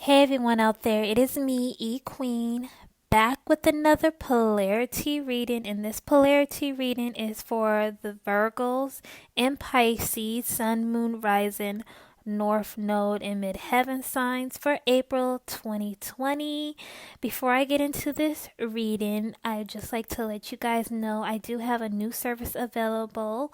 Hey everyone out there, it is me, E Queen, back with another polarity reading, and this polarity reading is for the Virgos and Pisces, Sun, Moon, Rising, North Node, and Midheaven signs for April 2020. Before I get into this reading, I'd just like to let you guys know I do have a new service available.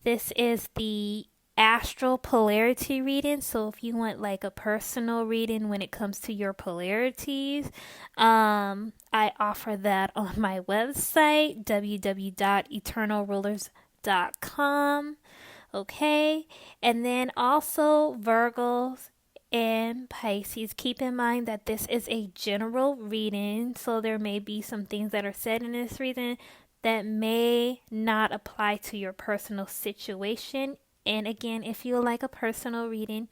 This is the Astro Polarity Reading. So if you want like a personal reading when it comes to your polarities, I offer that on my website, www.eternalrulers.com. Okay, and then also Virgos and Pisces, keep in mind that this is a general reading, so there may be some things that are said in this reading that may not apply to your personal situation. And again, if you would like a personal reading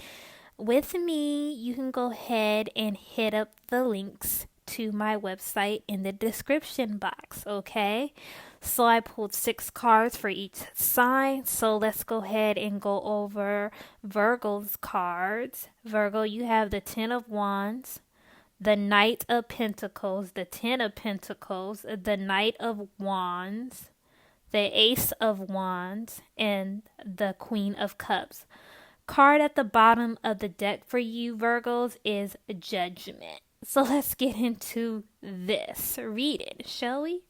with me, you can go ahead and hit up the links to my website in the description box, okay? So I pulled 6 cards for each sign. So let's go ahead and go over Virgo's cards. Virgo, you have the 10 of Wands, the Knight of Pentacles, the 10 of Pentacles, the Knight of Wands, the Ace of Wands, and the Queen of Cups. Card at the bottom of the deck for you, Virgos, is Judgment. So let's get into this reading, shall we?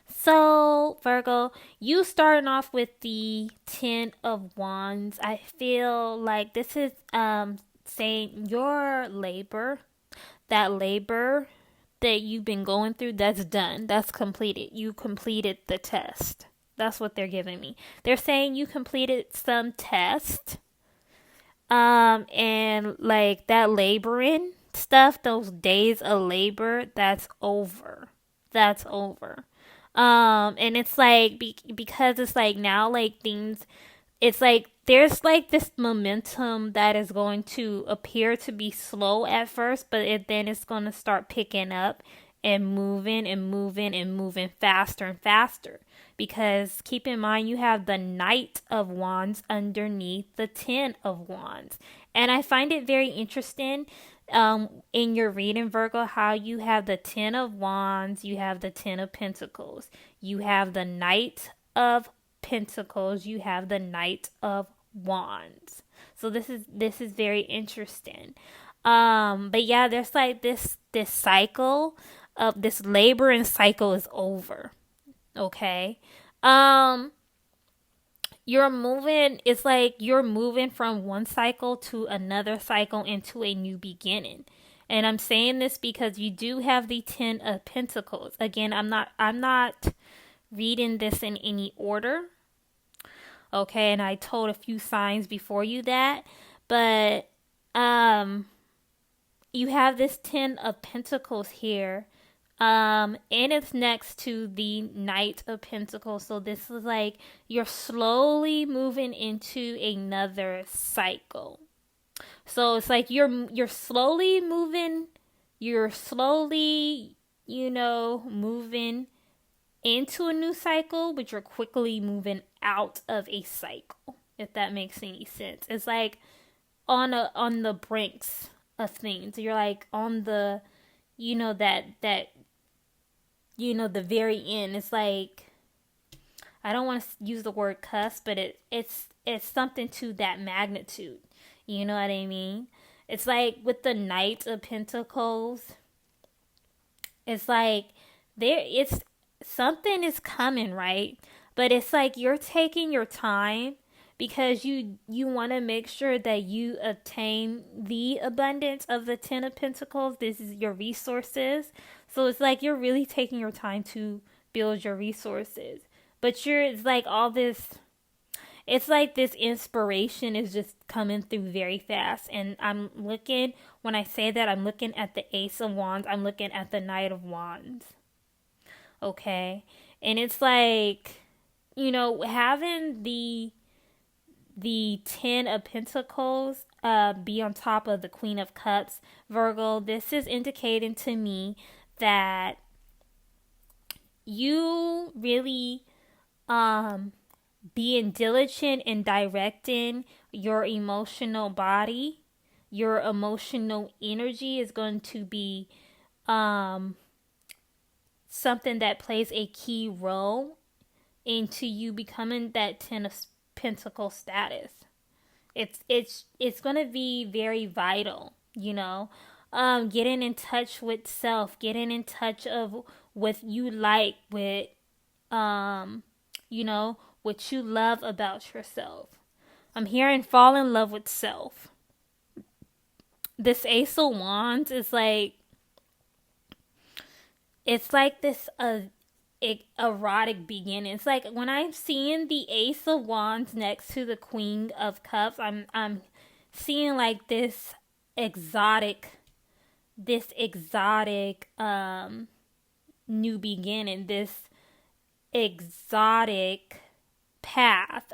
So, Virgo, you starting off with the 10 of Wands. I feel like this is saying your labor, that labor that you've been going through, that's done. That's completed. You completed the test. That's what they're giving me. They're saying you completed some test. And like that laboring stuff, those days of labor, that's over. That's over. And it's like because it's like now like things, it's like there's like this momentum that is going to appear to be slow at first, but then it's going to start picking up and moving and moving and moving faster and faster. Because keep in mind, you have the Knight of Wands underneath the 10 of Wands. And I find it very interesting in your reading, Virgo, how you have the 10 of Wands, you have the 10 of Pentacles, you have the Knight of Pentacles, you have the Knight of Wands. So this is very interesting. But yeah, there's like this cycle of this labor and cycle is over. Okay. You're moving, it's like you're moving from one cycle to another cycle into a new beginning. And I'm saying this because you do have the 10 of Pentacles. Again, I'm not reading this in any order. Okay, and I told a few signs before you that, but you have this 10 of Pentacles here. And it's next to the Knight of Pentacles. So this is like you're slowly moving into another cycle. So it's like you're slowly moving, moving into a new cycle, but you're quickly moving out of a cycle, if that makes any sense. It's like on the brinks of things. You're like on the the very end. It's like, I don't want to use the word cuss, but it's something to that magnitude. You know what I mean? It's like with the Knight of Pentacles, it's like it's something is coming, right? But it's like you're taking your time because you want to make sure that you obtain the abundance of the 10 of Pentacles. This is your resources. So it's like you're really taking your time to build your resources. But it's like all this, it's like this inspiration is just coming through very fast. And when I say that, I'm looking at the Ace of Wands. I'm looking at the Knight of Wands. Okay. And it's like, having the 10 of Pentacles be on top of the Queen of Cups, Virgo, this is indicating to me that you really being diligent in directing your emotional body, your emotional energy is going to be something that plays a key role into you becoming that Ten of Pentacles status. It's going to be very vital, getting in touch with self, getting in touch of what you like, with what you love about yourself. I'm hearing fall in love with self. This Ace of Wands is like, it's like this erotic beginning. It's like when I'm seeing the Ace of Wands next to the Queen of Cups, I'm seeing like this exotic new beginning, this exotic path,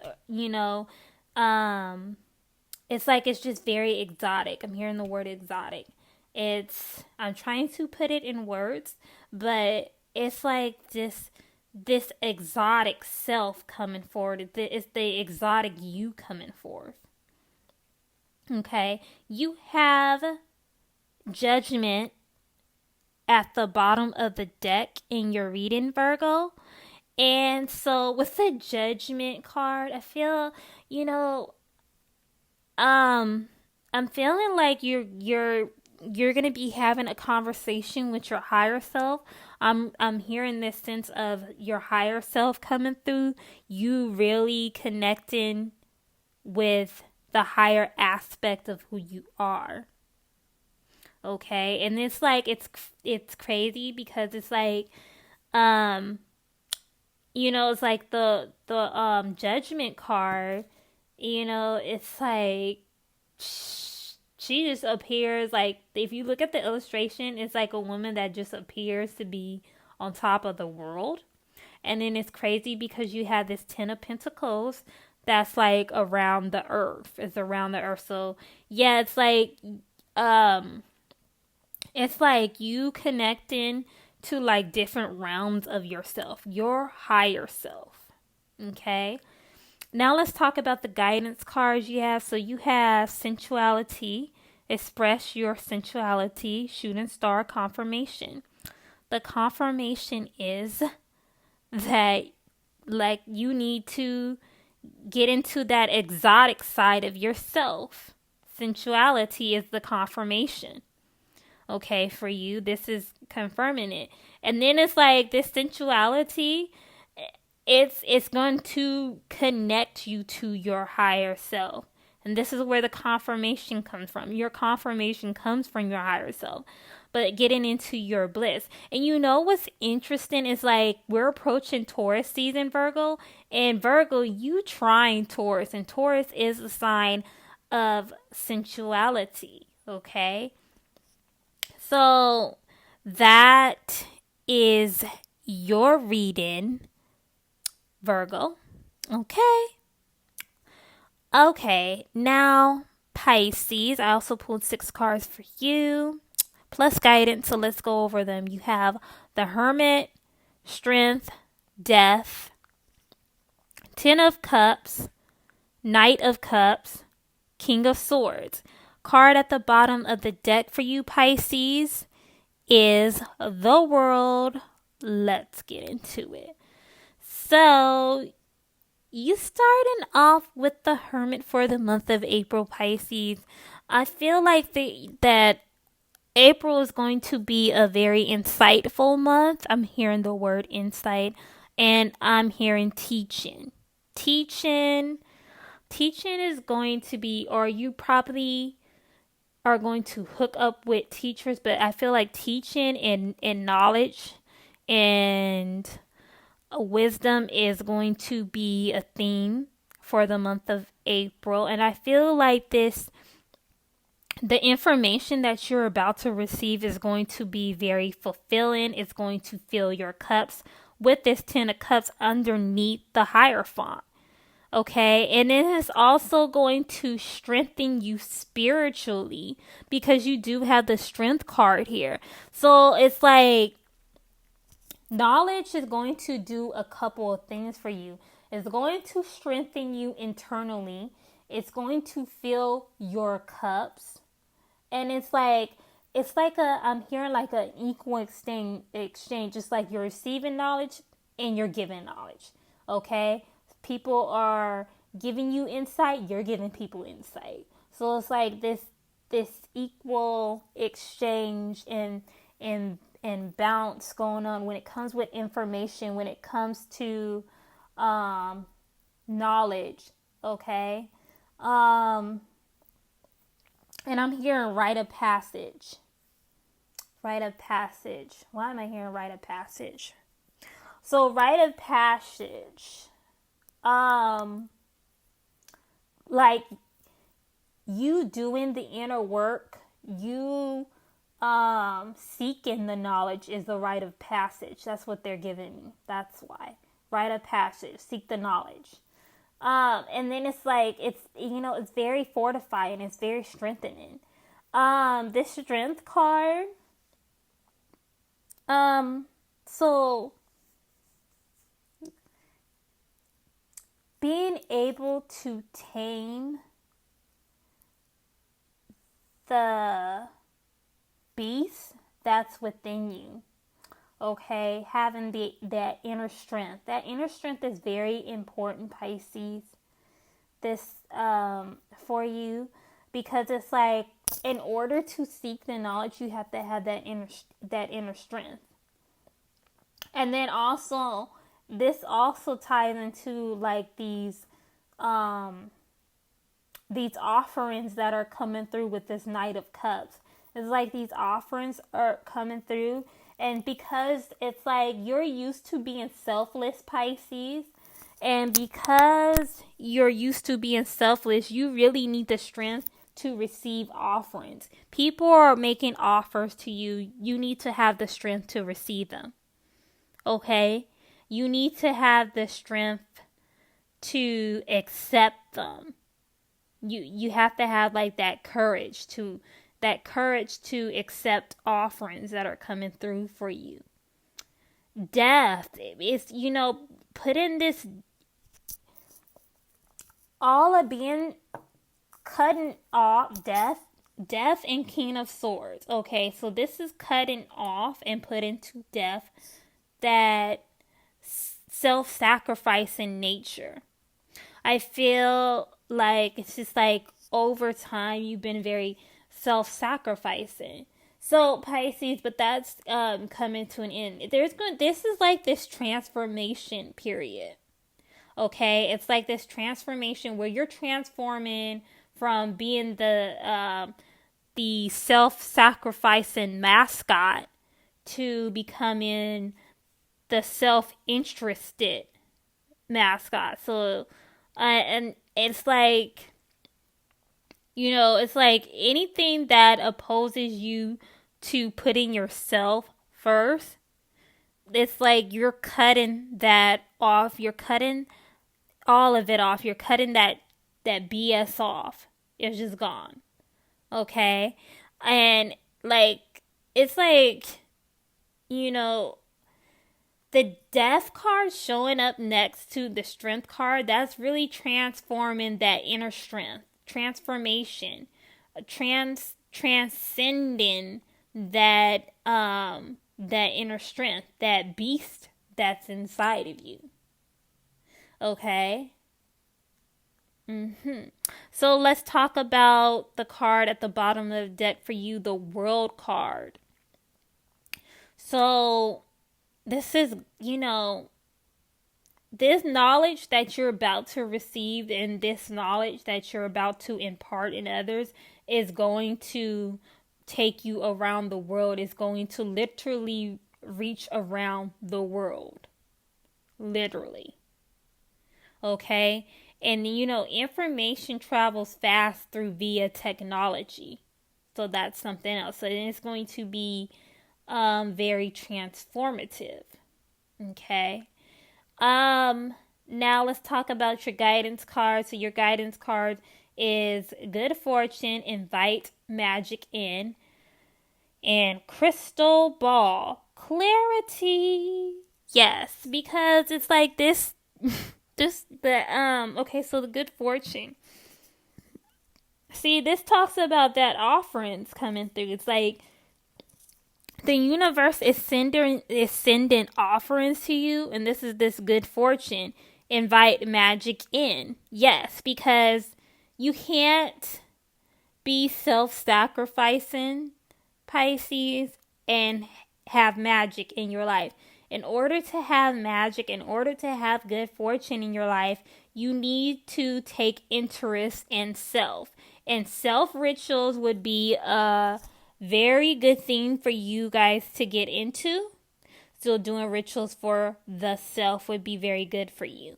it's like, it's just very exotic. I'm hearing the word exotic. I'm trying to put it in words, but it's like this exotic self coming forward. It's the exotic you coming forth. Okay, you have Judgment at the bottom of the deck in your reading, Virgo. And so with the Judgment card, I feel, I'm feeling like you're gonna be having a conversation with your higher self. I'm hearing this sense of your higher self coming through, you really connecting with the higher aspect of who you are. Okay, and it's like, it's crazy because it's like, it's like the Judgment card, it's like she just appears, like, if you look at the illustration, it's like a woman that just appears to be on top of the world. And then it's crazy because you have this Ten of Pentacles that's like around the earth. It's around the earth. So yeah, it's like you connecting to like different realms of yourself, your higher self. Okay. Now let's talk about the guidance cards you have. So you have sensuality, express your sensuality, shooting star, confirmation. The confirmation is that, like, you need to get into that exotic side of yourself. Sensuality is the confirmation. Okay, for you, this is confirming it. And then it's like this sensuality, it's going to connect you to your higher self. And this is where the confirmation comes from. Your confirmation comes from your higher self. But getting into your bliss. And what's interesting is, like, we're approaching Taurus season, Virgo. And Virgo, you trying Taurus. And Taurus is a sign of sensuality. Okay? So that is your reading, Virgo. Okay, now Pisces. I also pulled 6 cards for you, plus guidance, so let's go over them. You have the Hermit, Strength, Death, Ten of Cups, Knight of Cups, King of Swords. Card at the bottom of the deck for you, Pisces, is the World. Let's get into it. So, you starting off with the Hermit for the month of April, Pisces. I feel like that April is going to be a very insightful month. I'm hearing the word insight, and I'm hearing teaching. Teaching is going to be, or you probably are going to hook up with teachers, but I feel like teaching and knowledge and wisdom is going to be a theme for the month of April. And I feel like the information that you're about to receive is going to be very fulfilling. It's going to fill your cups with this Ten of Cups underneath the Hierophant. Okay, and it is also going to strengthen you spiritually because you do have the Strength card here. So it's like knowledge is going to do a couple of things for you. It's going to strengthen you internally. It's going to fill your cups. And I'm hearing like an equal exchange, just like you're receiving knowledge and you're giving knowledge. Okay? People are giving you insight, you're giving people insight. So it's like this equal exchange and bounce going on when it comes with information, when it comes to knowledge. Okay? And I'm hearing rite of passage. Rite of passage. Why am I hearing rite of passage? So rite of passage, like you doing the inner work, you seeking the knowledge is the rite of passage. That's what they're giving me. That's why. Rite of passage. Seek the knowledge. And then it's like it's very fortifying, it's very strengthening. This strength card, so being able to tame the beast that's within you. Okay, having that inner strength. That inner strength is very important, Pisces. This for you, because it's like in order to seek the knowledge, you have to have that inner strength. And then also, this also ties into like these offerings that are coming through with this Knight of Cups. It's like these offerings are coming through, and because it's like you're used to being selfless, Pisces, and because you're used to being selfless, you really need the strength to receive offerings. People are making offers to you. You need to have the strength to receive them. Okay? You need to have the strength to accept them. You have to have like that courage to accept offerings that are coming through for you. Death is, put in this, all of being cutting off, death and King of Swords. Okay, so this is cutting off and put into death that self-sacrificing nature. I feel like it's just like over time you've been very self-sacrificing. So Pisces, but that's coming to an end. This is like this transformation period. Okay, it's like this transformation where you're transforming from being the self-sacrificing mascot to becoming the self-interested mascot. So, and it's like, it's like anything that opposes you to putting yourself first, it's like you're cutting that off. You're cutting all of it off. You're cutting that BS off. It's just gone. Okay? And like, it's like, the death card showing up next to the strength card, that's really transforming that inner strength. Transformation. Transcending that inner strength, that beast that's inside of you. Okay? So let's talk about the card at the bottom of the deck for you, the World card. So this is, this knowledge that you're about to receive and this knowledge that you're about to impart in others is going to take you around the world. It's going to literally reach around the world. Literally. Okay? And, information travels fast through via technology. So that's something else. So it's going to be very transformative. Okay? Now let's talk about your guidance card. So your guidance card is good fortune, invite magic in, and crystal ball, clarity. Yes, because it's like this, okay, so the good fortune. See, this talks about that offerings coming through. It's like the universe is sending offerings to you, and this is this good fortune. Invite magic in. Yes, because you can't be self-sacrificing, Pisces, and have magic in your life. In order to have magic, in order to have good fortune in your life, you need to take interest in self. And self rituals would be a very good thing for you guys to get into. So doing rituals for the self would be very good for you.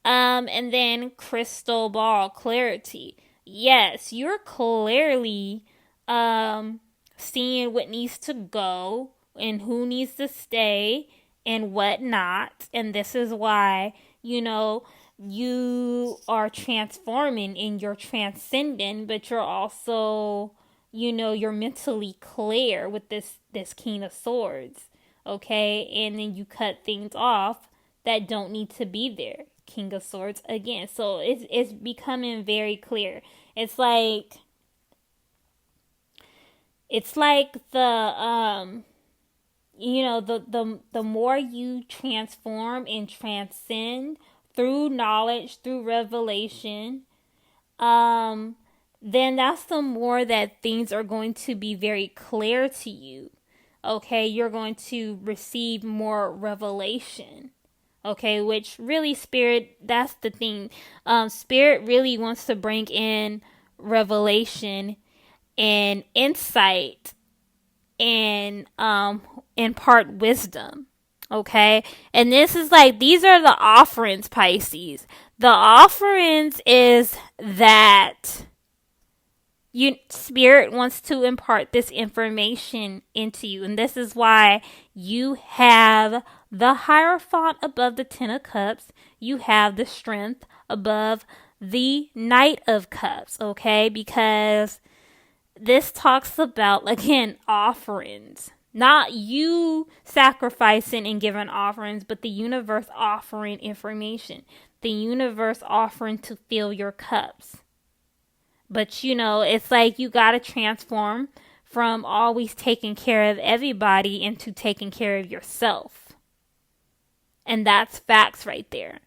And then crystal ball clarity. Yes, you're clearly seeing what needs to go and who needs to stay and what not. And this is why, you are transforming and you're transcending, but you're also, you're mentally clear with this King of Swords. Okay? And then you cut things off that don't need to be there. King of Swords again. So it's becoming very clear. It's like the the more you transform and transcend through knowledge, through revelation, then that's the more that things are going to be very clear to you. Okay, you're going to receive more revelation. Okay, which really Spirit, that's the thing. Spirit really wants to bring in revelation and insight and impart wisdom. Okay, and this is like, these are the offerings, Pisces. The offerings is that Spirit wants to impart this information into you, and this is why you have the Hierophant above the Ten of Cups. You have the Strength above the Knight of Cups, okay? Because this talks about, again, offerings. Not you sacrificing and giving offerings, but the universe offering information. The universe offering to fill your cups. But, it's like you got to transform from always taking care of everybody into taking care of yourself. And that's facts right there.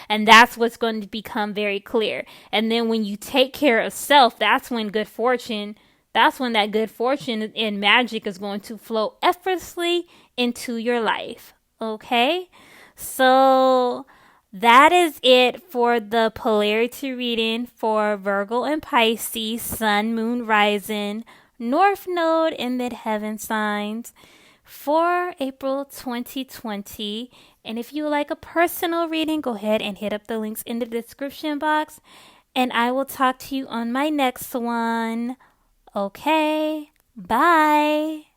And that's what's going to become very clear. And then when you take care of self, that's when that good fortune and magic is going to flow effortlessly into your life. Okay? So that is it for the polarity reading for Virgo and Pisces, Sun, Moon, Rising, North Node, and Midheaven signs for April 2020. And if you would like a personal reading, go ahead and hit up the links in the description box. And I will talk to you on my next one. Okay, bye.